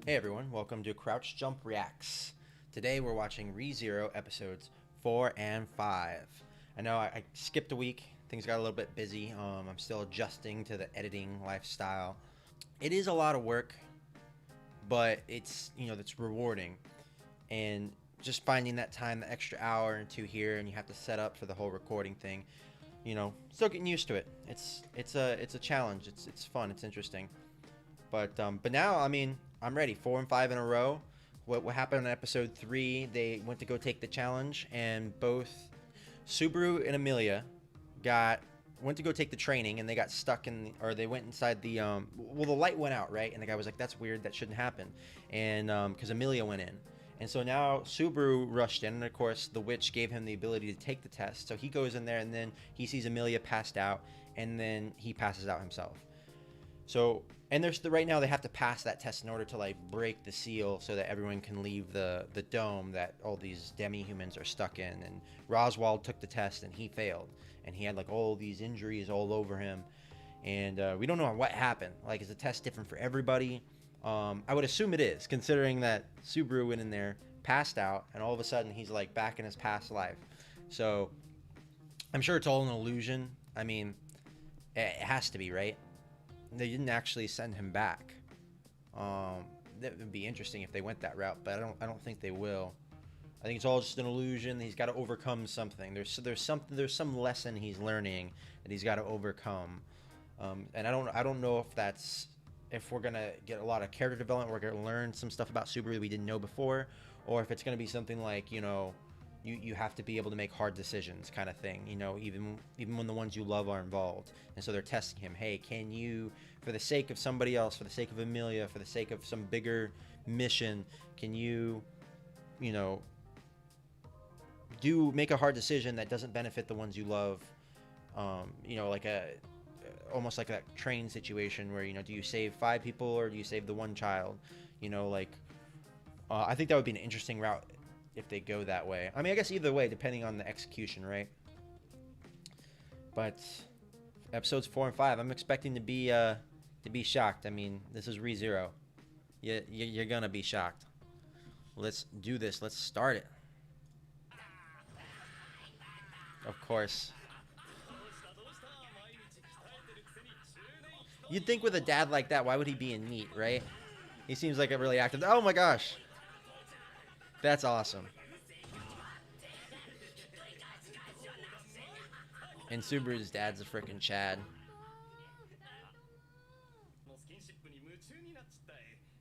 Hey everyone, welcome to Crouch Jump Reacts. Today we're watching ReZero episodes 4 and 5. I know I skipped a week, things got a little bit busy. I'm still adjusting to the editing lifestyle. It is a lot of work, but it's rewarding. And just finding that time, the extra hour or two here, and you have to set up for the whole recording thing. Still getting used to it. It's a challenge. It's fun. It's interesting. But now, I mean, I'm ready. 4 and 5 in a row. What happened in episode 3? They went to go take the challenge, and both Subaru and Emilia went to go take the training, and they got stuck or they went inside the the light went out, right? And the guy was like, "That's weird. That shouldn't happen." And because Emilia went in, and so now Subaru rushed in, and of course the witch gave him the ability to take the test. So he goes in there, and then he sees Emilia passed out, and then he passes out himself. So, and right now they have to pass that test in order to like break the seal so that everyone can leave the dome that all these demi-humans are stuck in. And Roswald took the test and he failed, and he had like all these injuries all over him, and we don't know what happened. Like, is the test different for everybody? I would assume it is, considering that Subaru went in there, passed out, and all of a sudden he's like back in his past life. So I'm sure it's all an illusion. I mean, it has to be, right? They didn't actually send him back. That would be interesting if they went that route, but I don't think they will. I think it's all just an illusion. He's got to overcome something. There's some lesson he's learning that he's got to overcome. And I don't know if we're gonna get a lot of character development. We're gonna learn some stuff about Subaru that we didn't know before, or if it's gonna be something like, you have to be able to make hard decisions kind of thing, even when the ones you love are involved. And so they're testing him. Hey, can you, for the sake of somebody else, for the sake of Emilia, for the sake of some bigger mission, can you, make a hard decision that doesn't benefit the ones you love? Like almost like that train situation where, do you save 5 people or do you save the one child? I think that would be an interesting route if they go that way. I mean, I guess either way, depending on the execution, right? But episodes 4 and 5, I'm expecting to be shocked. I mean, this is ReZero. You're gonna be shocked. Let's do this. Let's start it. Of course. You'd think with a dad like that, why would he be in NEET, right? He seems like a really active. Oh my gosh. That's awesome. And Subaru's dad's a freaking Chad.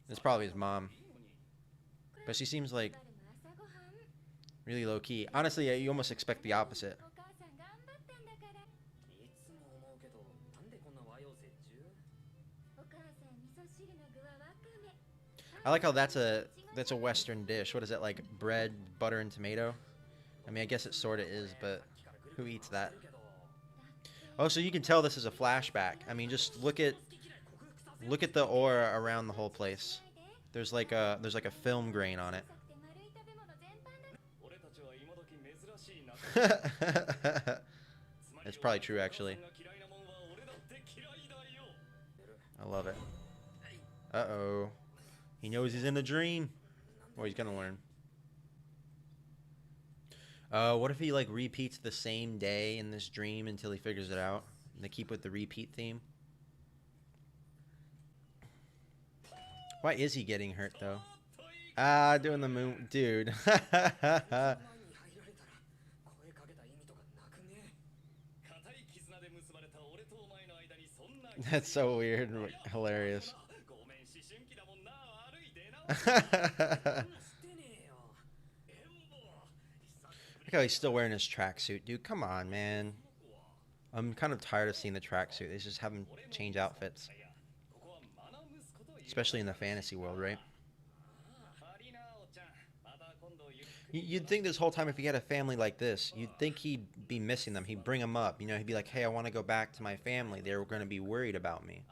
It's probably his mom. But she seems like really low key. Honestly, you almost expect the opposite. I like how that's a Western dish. What is it, like bread, butter, and tomato? I mean, I guess it sort of is, but who eats that? Oh, so you can tell this is a flashback. I mean, just look at the aura around the whole place. There's like a film grain on it. It's probably true, actually. I love it. Uh-oh. He knows he's in a dream. Or he's gonna learn. What if he like repeats the same day in this dream until he figures it out? And they keep with the repeat theme. Why is he getting hurt though? Ah, doing the moon, dude. That's so weird and hilarious. Look how he's still wearing his tracksuit, dude. Come on, man. I'm kind of tired of seeing the tracksuit. They just have him change outfits. Especially in the fantasy world, right? You'd think this whole time if he had a family like this, you'd think he'd be missing them. He'd bring them up. He'd be like, hey, I want to go back to my family. They're going to be worried about me.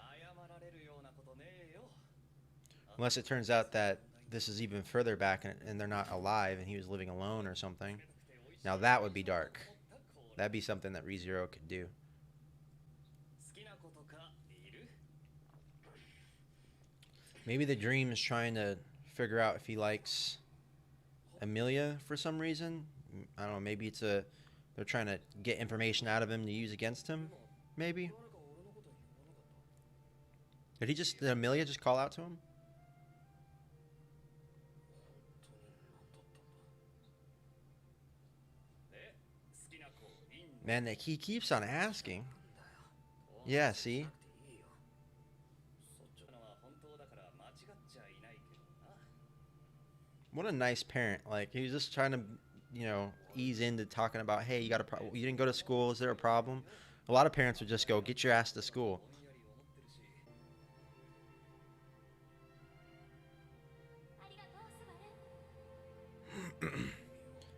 Unless it turns out that this is even further back and they're not alive and he was living alone or something. Now that would be dark. That'd be something that ReZero could do. Maybe the dream is trying to figure out if he likes Emilia for some reason. I don't know. Maybe they're trying to get information out of him to use against him. Maybe. Did Emilia just call out to him? Man, he keeps on asking. Yeah, see? What a nice parent. Like, he was just trying to, ease into talking about, hey, you didn't go to school. Is there a problem? A lot of parents would just go, get your ass to school.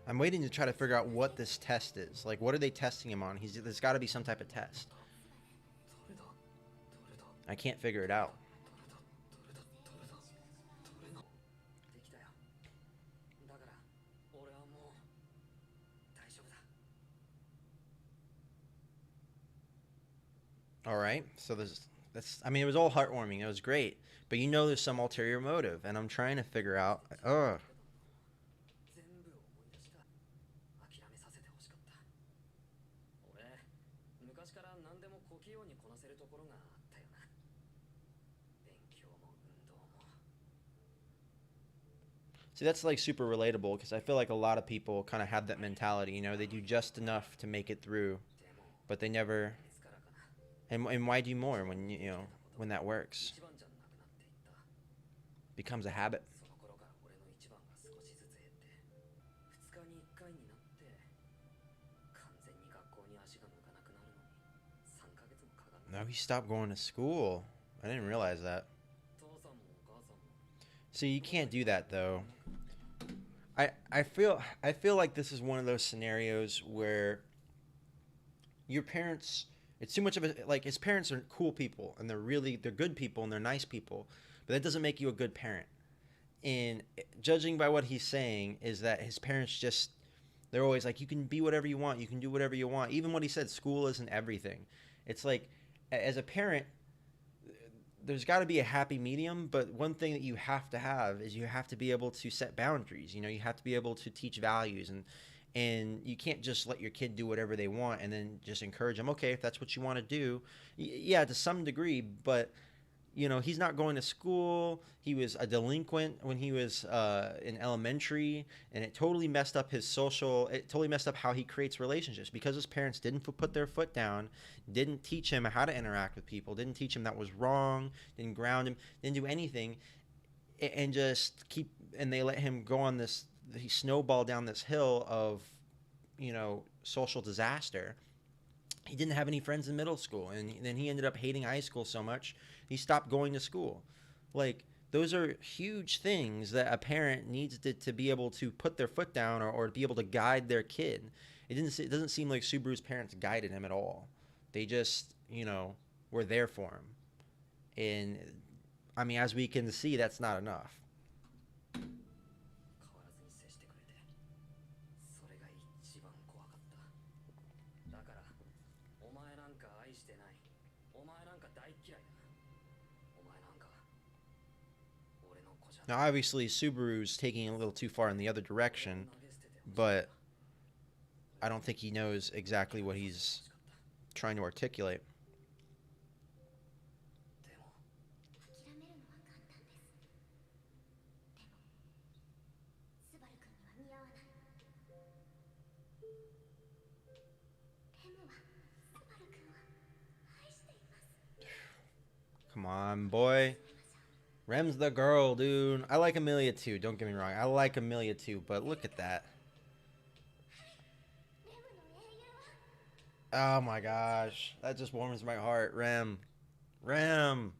I'm waiting to try to figure out what this test is. Like, what are they testing him on? There's got to be some type of test. I can't figure it out. All right, so I mean, it was all heartwarming. It was great, but there's some ulterior motive, and I'm trying to figure out. Ugh. See, that's like super relatable because I feel like a lot of people kind of have that mentality. They do just enough to make it through, but they never. And why do more when when that works? Becomes a habit. No, he stopped going to school. I didn't realize that. See, you can't do that though. I feel like this is one of those scenarios where your parents, it's too much of a, like, his parents are cool people and they're good people and they're nice people, but that doesn't make you a good parent. And judging by what he's saying is that his parents just, they're always like, you can be whatever you want, you can do whatever you want. Even what he said, school isn't everything. It's like, as a parent, there's got to be a happy medium, but one thing that you have is you have to be able to set boundaries. You have to be able to teach values, and you can't just let your kid do whatever they want and then just encourage them. Okay, if that's what you want to do, yeah, to some degree, but he's not going to school. He was a delinquent when he was in elementary, and it totally messed up it totally messed up how he creates relationships because his parents didn't put their foot down, didn't teach him how to interact with people, didn't teach him that was wrong, didn't ground him, didn't do anything, and and they let him go on he snowballed down this hill of, social disaster. He didn't have any friends in middle school, and then he ended up hating high school so much he stopped going to school. Like, those are huge things that a parent needs to be able to put their foot down, or be able to guide their kid. It doesn't seem like Subaru's parents guided him at all. They just, were there for him. And I mean, as we can see, that's not enough. Now, obviously, Subaru's taking it a little too far in the other direction, but I don't think he knows exactly what he's trying to articulate. Come on, boy. Rem's the girl, dude. I like Emilia too, don't get me wrong. I like Emilia too, but look at that. Oh my gosh. That just warms my heart. Rem. Rem.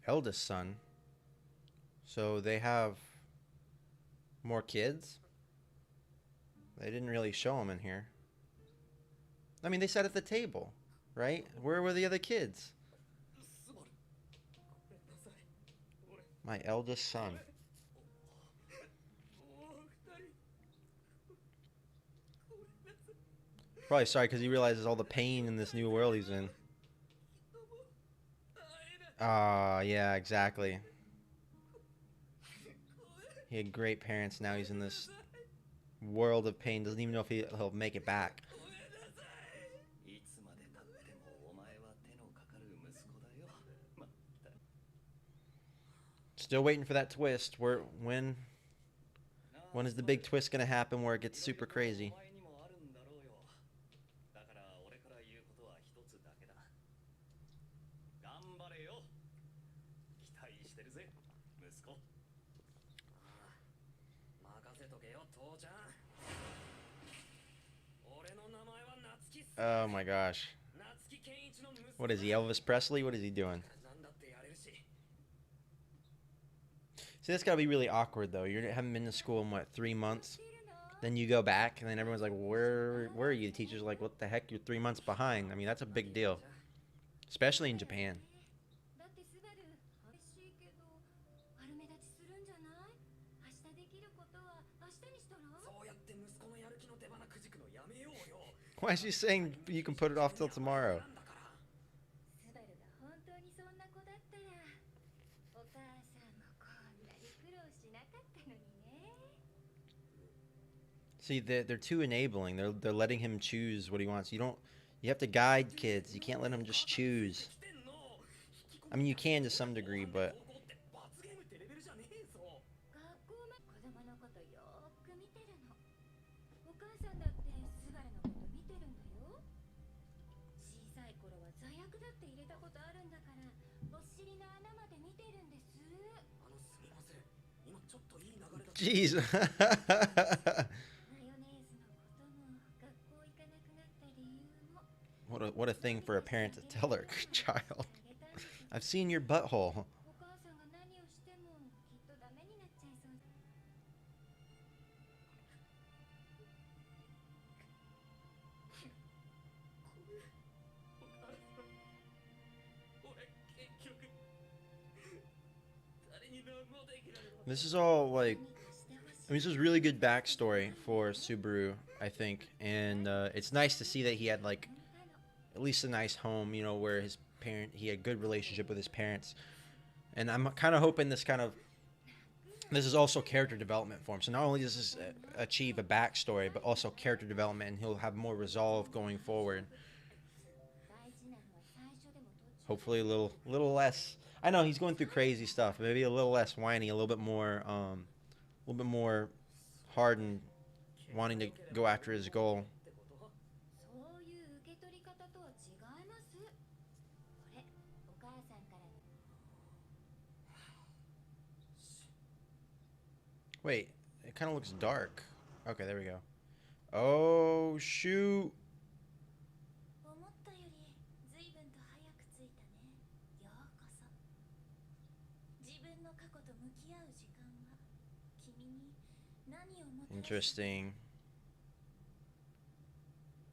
Eldest son. So they have more kids? They didn't really show them in here. I mean, they sat at the table, right? Where were the other kids? My eldest son. Probably sorry because he realizes all the pain in this new world he's in. Ah, yeah, exactly. He had great parents. Now he's in this world of pain. Doesn't even know if he'll make it back. Still waiting for that twist. When is the big twist gonna happen where it gets super crazy? Oh my gosh. What is he, Elvis Presley? What is he doing? See, that's gotta be really awkward though. You haven't been to school in what, 3 months? Then you go back, and then everyone's like, where are you? The teacher's like, what the heck? You're 3 months behind. I mean, that's a big deal, especially in Japan. Why is she saying you can put it off till tomorrow? See, they're too enabling. They're letting him choose what he wants. You have to guide kids. You can't let them just choose. I mean, you can to some degree, but jeez. What a thing for a parent to tell their child. I've seen your butthole. This is all like, I mean, this is really good backstory for Subaru, I think, and it's nice to see that he had like at least a nice home, you know, where he had a good relationship with his parents, and I'm kind of hoping this is also character development for him. So not only does this achieve a backstory, but also character development, and he'll have more resolve going forward. Hopefully, a little less. I know he's going through crazy stuff. Maybe a little less whiny, a little bit more hardened, wanting to go after his goal. Wait, it kind of looks dark. Okay, there we go. Oh shoot! Interesting.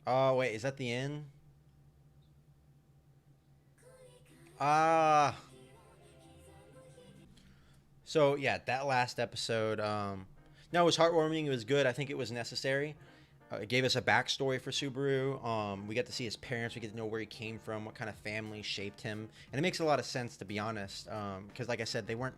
Oh wait, is that the end? Ah. So yeah, that last episode. No, it was heartwarming. It was good. I think it was necessary. It gave us a backstory for Subaru. We get to see his parents. We get to know where he came from, what kind of family shaped him, and it makes a lot of sense, to be honest. Because, like I said, they weren't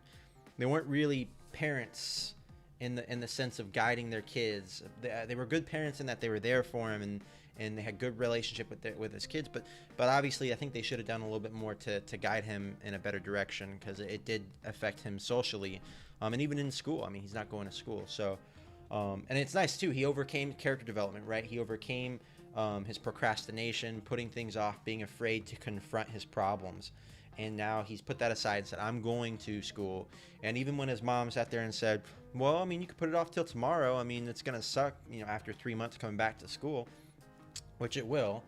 really parents in the sense of guiding their kids. They were good parents in that they were there for him, and they had good relationship with his kids. But obviously, I think they should have done a little bit more to guide him in a better direction, because it did affect him socially, and even in school. I mean, he's not going to school, so. And it's nice too. He overcame character development, right? He overcame his procrastination, putting things off, being afraid to confront his problems. And now he's put that aside and said, I'm going to school. And even when his mom sat there and said, well, I mean, you could put it off till tomorrow. I mean, it's going to suck, you know, after 3 months coming back to school, which it will.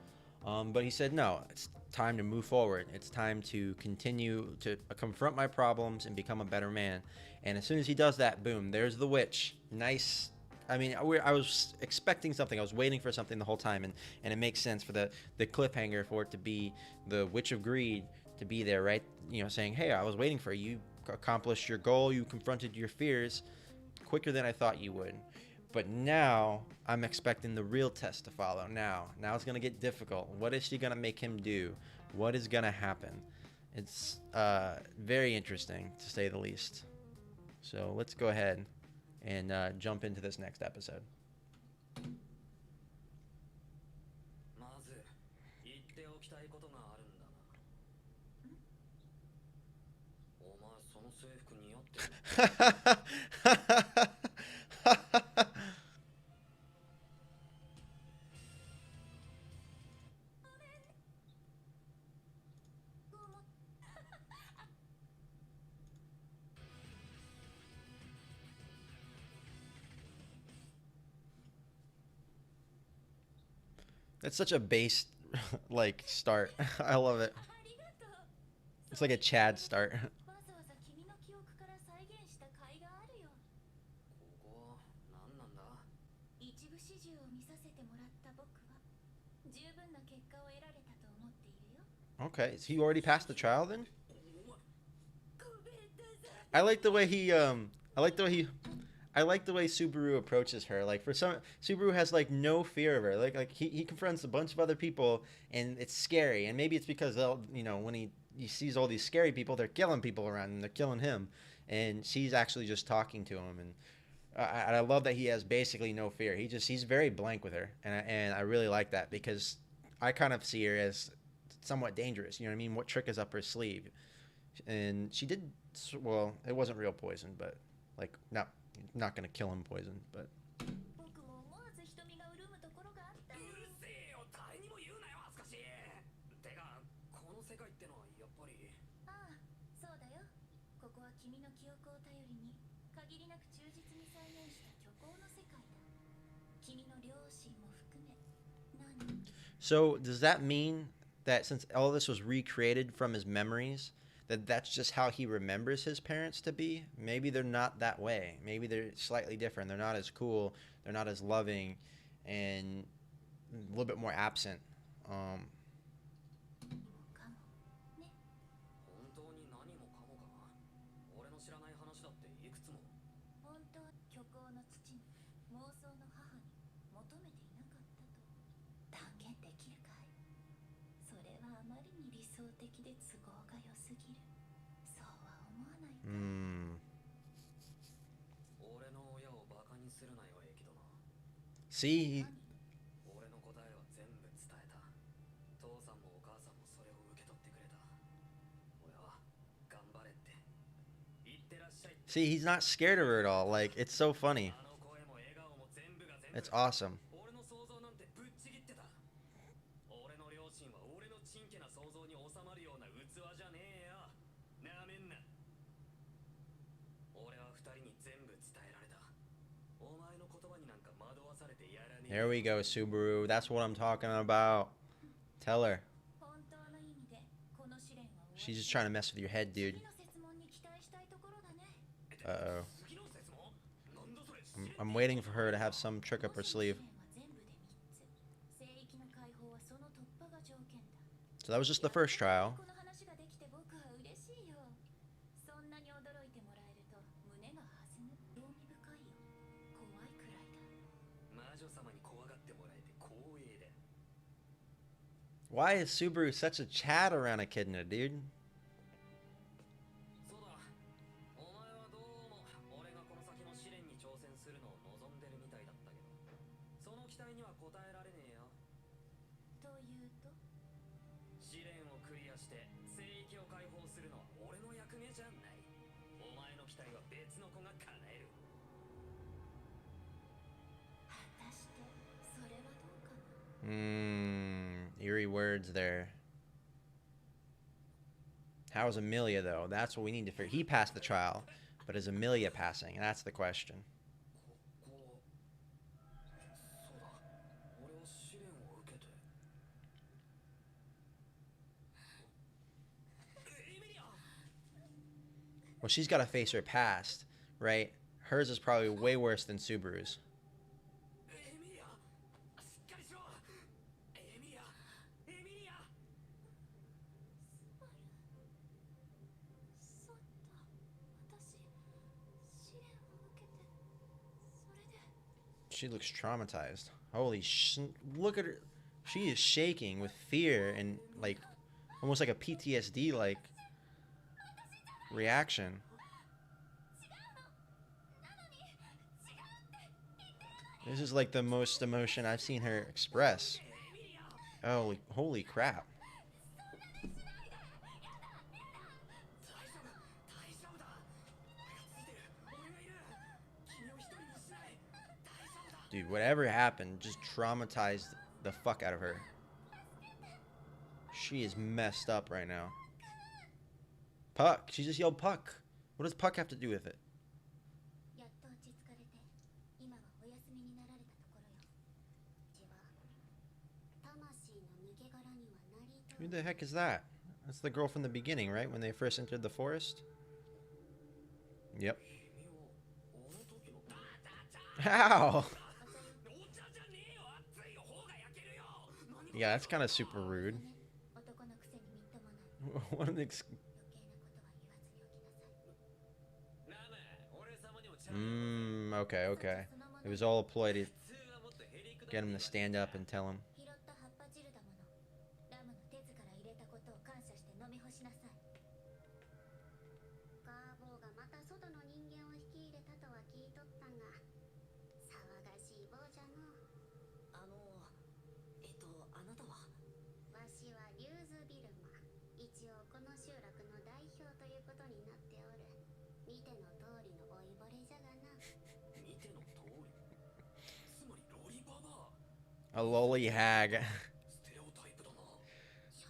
But he said, no, it's time to move forward. It's time to continue to confront my problems and become a better man. And as soon as he does that, boom, there's the witch. Nice. I mean, I was expecting something. I was waiting for something the whole time. And it makes sense for the cliffhanger for it to be the Witch of Greed to be there, right? You know, saying, hey, I was waiting for you. You accomplished your goal. You confronted your fears quicker than I thought you would. But now I'm expecting the real test to follow. Now it's gonna get difficult. What is she gonna make him do? What is gonna happen? It's very interesting to say the least. So let's go ahead and jump into this next episode. まず言っておきたいことがあるんだな。お前その制服似合ってる。That's such a base like start. I love it. It's like a Chad start. ここは何なんだ。一部始終を見させてもらった僕は十分な結果を得られたと思っているよ。 Okay, is he already passed the trial then? ごめんなさい。 I like the way he I like the way Subaru approaches her. Like for some Subaru has like no fear of her. Like he confronts a bunch of other people and it's scary. And maybe it's because they'll, you know, when he sees all these scary people, they're killing people around him, they're killing him. And she's actually just talking to him, and I love that he has basically no fear. He's very blank with her, and I really like that because I kind of see her as somewhat dangerous. You know what I mean? What trick is up her sleeve? And she did well. It wasn't real poison, but like not gonna kill him poison, but 僕も思わず瞳が潤むところがあったよ。うるせえよ、誰にも言うなよ、恥ずかしい。てか、この世界ってのはやっぱり。ああ、そうだよ。ここは君の記憶を頼りに限りなく忠実に再現した虚構の世界だ。君の両親も含め。何？ So does that mean that since all this was recreated from his memories, that that's just how he remembers his parents to be? Maybe they're not that way. Maybe they're slightly different. They're not as cool. They're not as loving, and a little bit more absent. かもね。本当に何もかもかな。俺の知らない話だっていくつも。本当は虚構の父に妄想の母に求めていなかったと断言できるかい？それはあまりに理想的で都合が良すぎる。そうは思わないか？ 俺の親をバカにするなよ、エキドナ。 See, 俺の答えは全部伝えた。父さんもお母さんもそれを受け取ってくれた。俺は頑張れって。いってらっしゃいって。 see, he's not scared of her at all. Like it's so funny. あの声も笑顔も全部が全部。 It's awesome. 俺の想像なんてぶっちぎってた。俺の両親は俺のちんけな想像に収まるような器じゃねえよ。なめんな。俺は二人に全部伝えられた。お前の言葉になんか惑わされてやらねえ。 There we go, Subaru. That's what I'm talking about. Tell her. 本当の意味でこの試練は She's just trying to mess with your head, dude. 次の設問に期待したいところだね。 Uh-oh. 次の説問？なんだそれ。 I'm waiting for her to have some trick up her sleeve. 試練は全部で3つ。聖域の解放はその突破が条件だ。 So that was just the first trial. この話ができて僕は嬉しいよ。そんなに驚いてもらえると胸が弾む。興味深いよ。怖いくらいだ。魔女様に怖がってもらえて光栄だ。 Why is Subaru such a Chad around echidna, dude? そうだ。お前はどうも俺がこの先の試練に挑戦するのを望んでるみたいだったけど、その期待には応えられねえよ。というと、試練をクリアして聖域を解放するのは俺の役目じゃない。お前の期待は別の子が叶える。果たしてそれはどうかな。 Eerie words there. How is Amelia, though? That's what we need to figure. He passed the trial, but is Amelia passing? That's the question. ここ。そうだ。俺は試練を受けて。エミリア。 Well, she's got to face her past, right? Hers is probably way worse than Subaru's. エミリア。しっかりしろ。エミリア。エミリア。そうだ。私試練を受けてそれで。She looks traumatized. Holy look at her. She is shaking with fear and like almost like a PTSD like reaction. This is like the most emotion I've seen her express. Oh, holy crap. Dude, whatever happened just traumatized the fuck out of her. She is messed up right now. Puck. She just yelled Puck. What does Puck have to do with it? Who the heck is that? That's the girl from the beginning, right? When they first entered the forest? Yep. How? Yeah, that's kind of super rude. What an okay. It was all a ploy to get him to stand up and tell him. A lolly hag.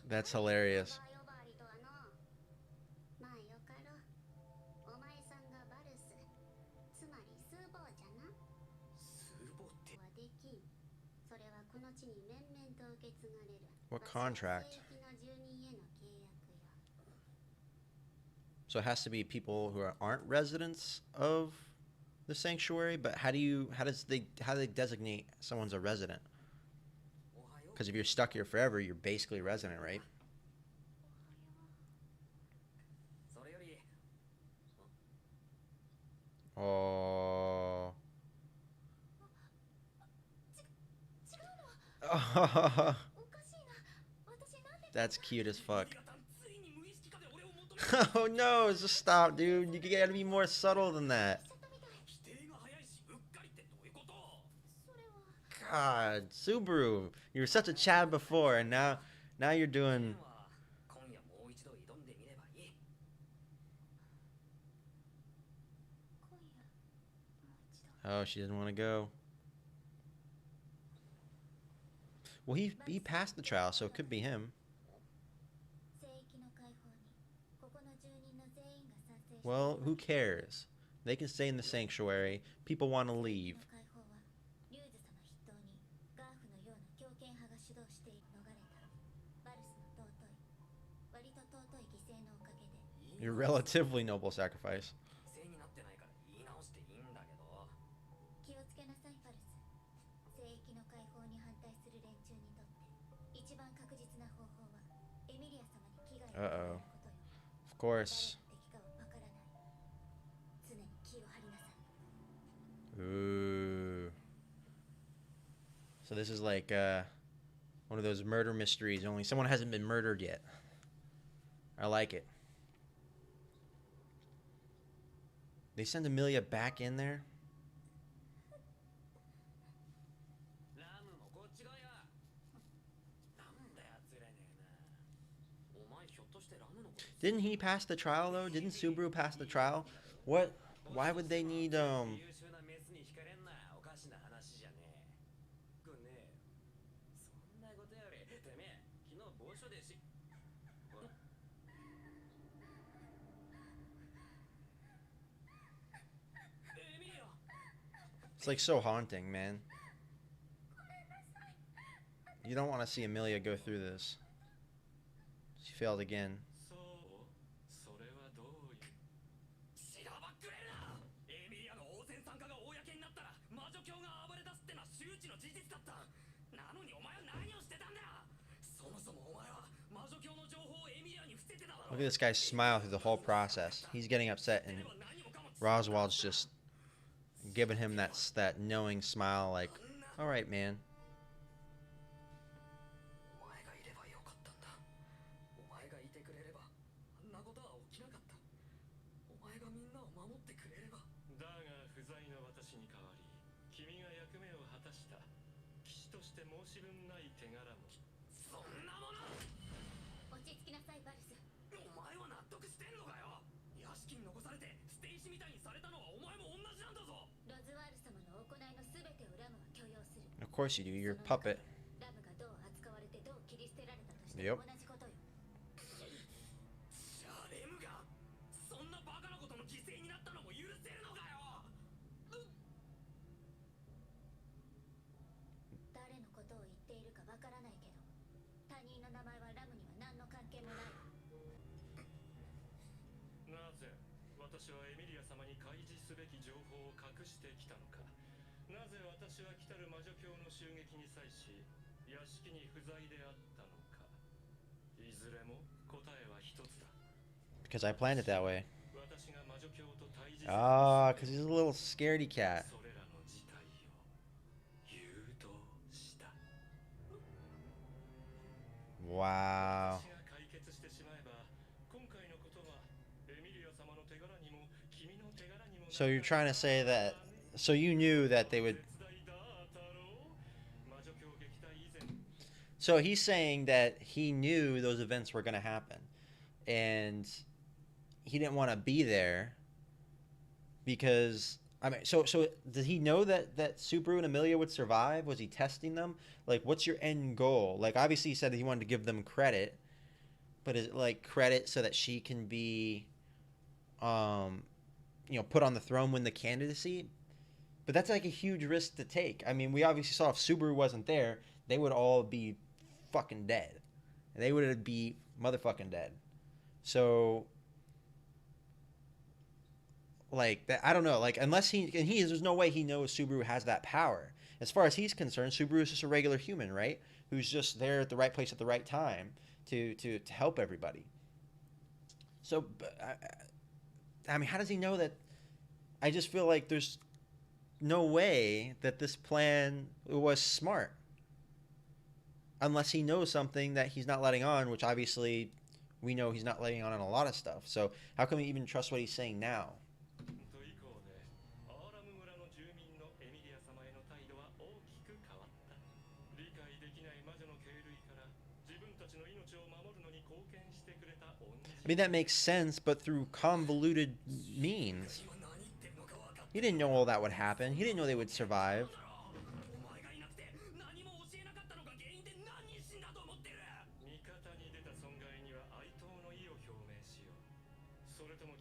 That's hilarious. What contract? So it has to be people who aren't residents of the sanctuary, but how do they designate someone's a resident? Because if you're stuck here forever, you're basically a resident, right? Oh. That's cute as fuck. Oh no, just stop, dude. You gotta be more subtle than that. God, Subaru, you were such a Chad before, and now you're doing. Oh, she didn't want to go. Well, he passed the trial, so it could be him. Well, who cares? They can stay in the sanctuary. People want to leave. Your relatively noble sacrifice. Uh-oh. Of course. Ooh. So this is like one of those murder mysteries, only someone hasn't been murdered yet. I like it. They send Emilia back in there? Didn't he pass the trial though? Didn't Subaru pass the trial? What? Why would they need It's like so haunting, man. You don't want to see Emilia go through this. She failed again. Look at this guy smile through the whole process. He's getting upset and Roswald's just giving him that knowing smile, like, all right, man. お前がいればよかったんだ。お前がいてくれればあんなことは起きなかった。お前がみんなを守ってくれれば。だが不在の私に代わり君が役目を果たした騎士として申し分ない手柄も。そんなもの。落ち着きなさいバルス。お前は納得してんのかよ。屋敷に残されて捨て石みたいにされたのはお前も同じなんだぞ。ロズワール様の行いの全てをラムは許容する。 Of course you do. You're a puppet. ラムがどう扱われてどう切り捨てられたとして Yep. も同じことよ。じゃあレムがそんなバカなことの犠牲になったのも許せるのかよ。誰のことを言っているかわからないけど、他人の名前はラムには何の関係もない。なぜ私はエミリア様に開示すべき情報を隠してきたのか。なぜ私は来たる魔女教の襲撃に際し屋敷に不在であったのか。いずれも答えは一つだ。 Because I planned it that way. 私が魔女教と対峙する Ah, because he's a little scaredy cat. それらの事態を誘導した。 Wow. 私が解決してしまえば今回のことはエミリア様の手柄にも君の手柄にもなる。 So you're trying to say that, so you knew that they would, 手伝いだ太郎。魔女教撃退以前 so he's saying that he knew those events were going to happen and he didn't want to be there because, I mean, so did he know that Subaru and Amelia would survive? Was he testing them? Like, what's your end goal? Like, obviously he said that he wanted to give them credit, but is it like credit so that she can be, put on the throne, win the candidacy? But that's like a huge risk to take. I mean, we obviously saw if Subaru wasn't there, they would all be fucking dead. They would be motherfucking dead. So, like, that, I don't know. Like, unless there's no way he knows Subaru has that power. As far as he's concerned, Subaru is just a regular human, right? Who's just there at the right place at the right time to help everybody. So, I mean, how does he know that? I just feel like there's no way that this plan was smart. Unless he knows something that he's not letting on, which obviously we know he's not letting on a lot of stuff. So how can we even trust what he's saying now? と以降でアーラム村の住民のエミリア様への態度は大きく変わった。理解できない魔女の敬類から自分たちの命を守るのに貢献してくれた恩人。 I mean, that makes sense, but through convoluted means. 今何言ってるのか分かって He didn't know all that would happen. He didn't know they would survive. るだろう。お前がいなくて何も教えなかったのが原因で何人死んだと思ってる。味方に出た損害には哀悼の意を表明しよう。それとも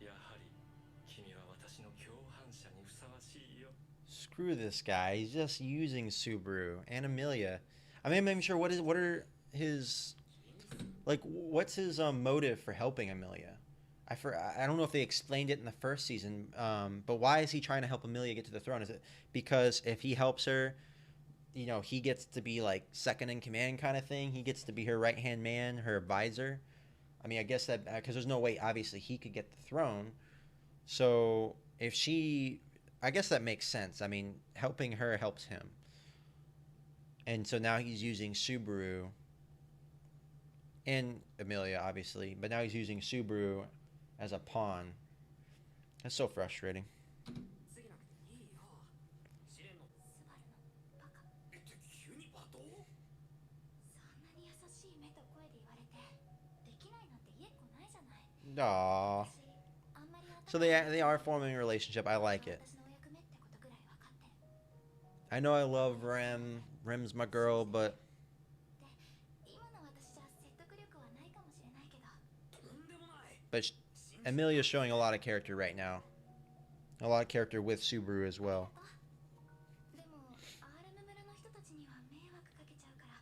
やはり君は私の共犯者にふさわしいよ。 Screw this guy. He's just using Subaru and Amelia. I mean, I'm not even sure what are his, like, what's his motive for helping Amelia? I don't know if they explained it in the first season, but why is he trying to help Amelia get to the throne? Is it because if he helps her, he gets to be like second in command kind of thing? He gets to be her right-hand man, her advisor? I mean, I guess that, because there's no way, obviously, he could get the throne. So if I guess that makes sense. I mean, helping her helps him. And so now he's using Subaru and Amelia, obviously, but now he's using Subaru as a pawn. That's so frustrating. 次なくていいよ。試練のスバルのバカ。って急に罵倒。そんなに優しい目と声で言われてできないなんて言えっこないじゃない。 Aww. 私あんまり So they are forming a relationship. I like it. 私のお役目ってことぐらい分かってる。 I know I love Rem. Rem's my girl, but 今の私じゃ説得力はないかもしれないけど。とんでもない。 but Amelia's showing a lot of character right now. A lot of character with Subaru as well. でもアーレム村の人たちには迷惑かけちゃうから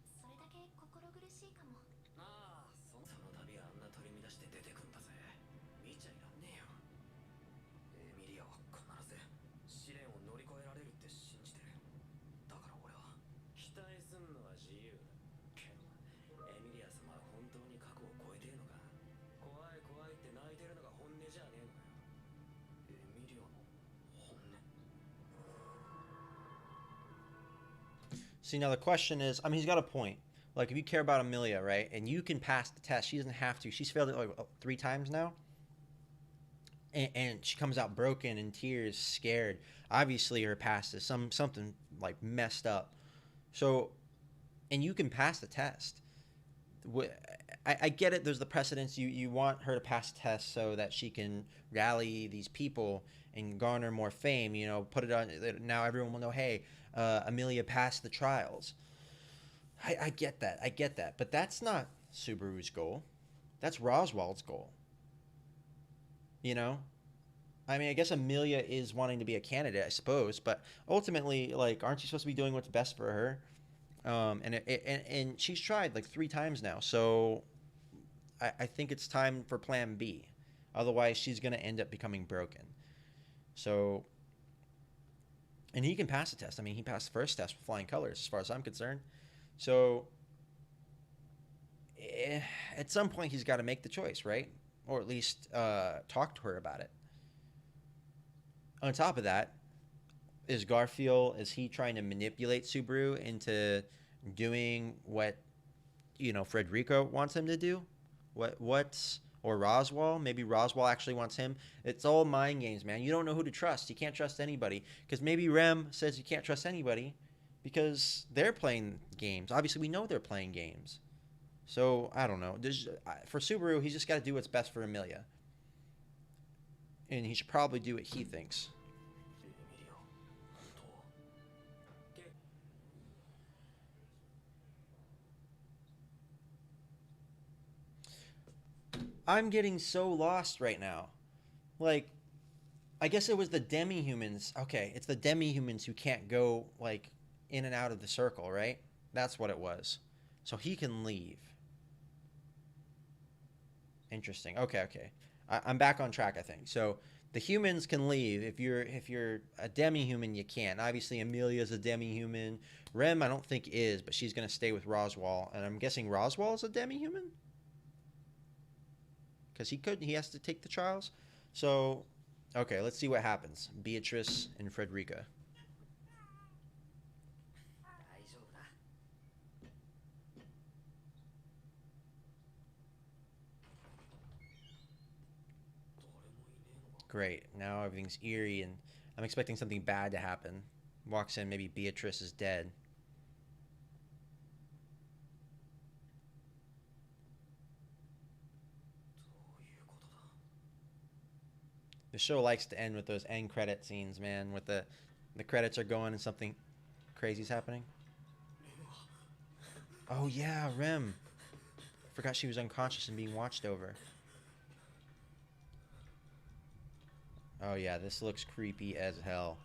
それだけ心苦しいかも。ああ、その度あんな取り乱して出てくんだぜ。見ちゃいらんねえよ。エミリアは必ず試練を乗り越えられるって信じてる。だから俺は期待すんのは自由だ。けどエミリア様は本当に過去を超えてるのか。怖い怖いって泣いてるのが本音じゃねえのかよ。See, now the question is, I mean, he's got a point. Like, if you care about Amelia, right, and you can pass the test, she doesn't have to. She's failed it like 3 times now, and she comes out broken in tears, scared. Obviously, her past is something like messed up. So, and you can pass the test. I get it. There's the precedence. You want her to pass the test so that she can rally these people and garner more fame. You know, put it on. Now everyone will know, hey, Amelia passed the trials. I get that. I get that. But that's not Subaru's goal. That's Roswald's goal. You know? I mean, I guess Amelia is wanting to be a candidate, I suppose. But ultimately, like, aren't you supposed to be doing what's best for her? And she's tried like 3 times now. So I think it's time for plan B. Otherwise, she's going to end up becoming broken. So, and he can pass the test. I mean, he passed the first test with flying colors as far as I'm concerned. So, at some point, he's got to make the choice, right? Or at least talk to her about it. On top of that, is he trying to manipulate Subaru into doing what, you know, Frederico wants him to do? Or Roswaal? Maybe Roswaal actually wants him. It's all mind games, man. You don't know who to trust. You can't trust anybody. Because maybe Rem says you can't trust anybody because they're playing games. Obviously, we know they're playing games. So, I don't know. For Subaru, he's just got to do what's best for Amelia. And he should probably do what he thinks. I'm getting so lost right now. Like, I guess it was the demi-humans. Okay, it's the demi-humans who can't go, like, in and out of the circle, right? That's what it was. So he can leave. Interesting. Okay. I'm back on track, I think. So the humans can leave. If you're a demi-human, you can't. Obviously, Amelia's a demi-human. Rem, I don't think is, but she's going to stay with Roswaal. And I'm guessing Roswaal is a demi-human? Because he has to take the trials. So, okay, let's see what happens. Beatrice and Frederica. Great. Now everything's eerie, and I'm expecting something bad to happen. Walks in, maybe Beatrice is dead. The show likes to end with those end credit scenes, man. With the credits are going and something crazy's happening. Oh yeah, Rem. Forgot she was unconscious and being watched over. Oh yeah, this looks creepy as hell.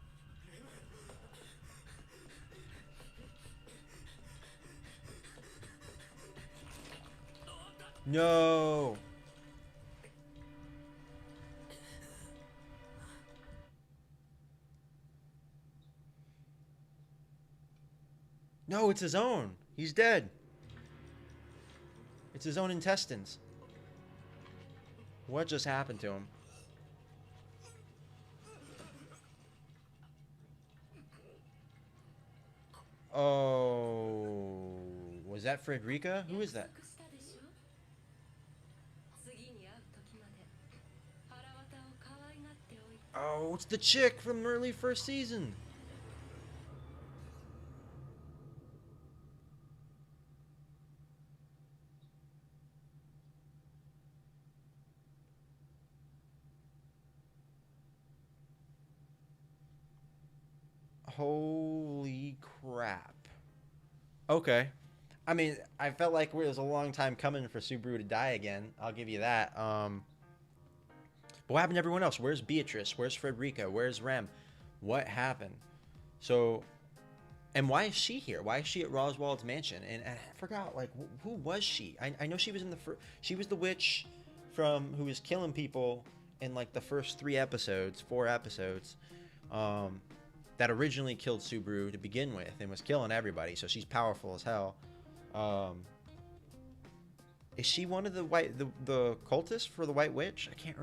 No. No, it's his own. He's dead. It's his own intestines. What just happened to him? Oh, was that Frederica? Who is that? Oh, it's the chick from early first season. Holy crap. Okay. I mean, I felt like it was a long time coming for Subaru to die again. I'll give you that. But what happened to everyone else? Where's Beatrice? Where's Frederica? Where's Rem? What happened? So, and why is she here? Why is she at Roswald's mansion? And I forgot, like, who was she? I know she was in the first... She was the witch from who was killing people in, like, the first 4 episodes. That originally killed Subaru to begin with and was killing everybody, so she's powerful as hell. Is she one of the cultists for the White Witch? I can't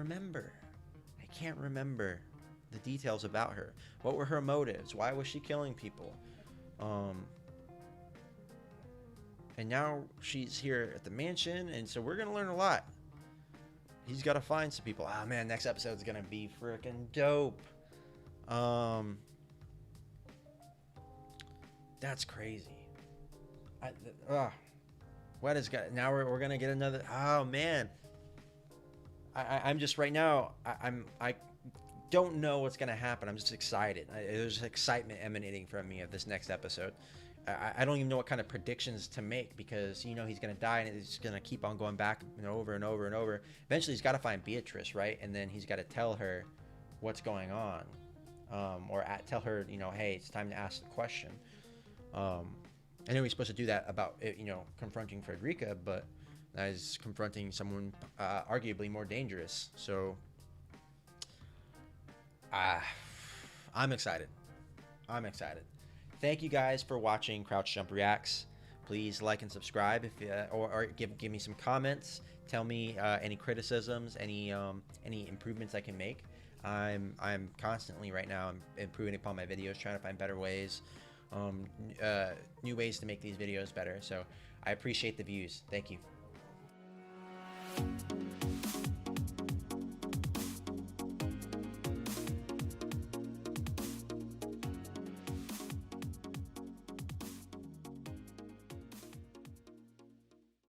remember the details about her. What were her motives? Why was she killing people? And now she's here at the mansion, and so we're gonna learn a lot. He's got to find some people. Oh man, next episode's gonna be freaking dope. That's crazy. What is got now? We're gonna get another. Oh man, I'm just right now. I don't know what's gonna happen. I'm just excited. There's excitement emanating from me of this next episode. I don't even know what kind of predictions to make, because you know he's gonna die and it's gonna keep on going back and over and over and over. Eventually, he's got to find Beatrice, right? And then he's got to tell her what's going on, or tell her, you know, hey, it's time to ask the question. I know he's supposed to do that about, you know, confronting Frederica, but that is confronting someone arguably more dangerous. So I'm excited. I'm excited. Thank you guys for watching Crouch Jump Reacts. Please like and subscribe, if or give me some comments. Tell me any criticisms, any improvements I can make. I'm constantly right now I'm improving upon my videos, trying to find better ways, new ways to make these videos better. So I appreciate the views. Thank you.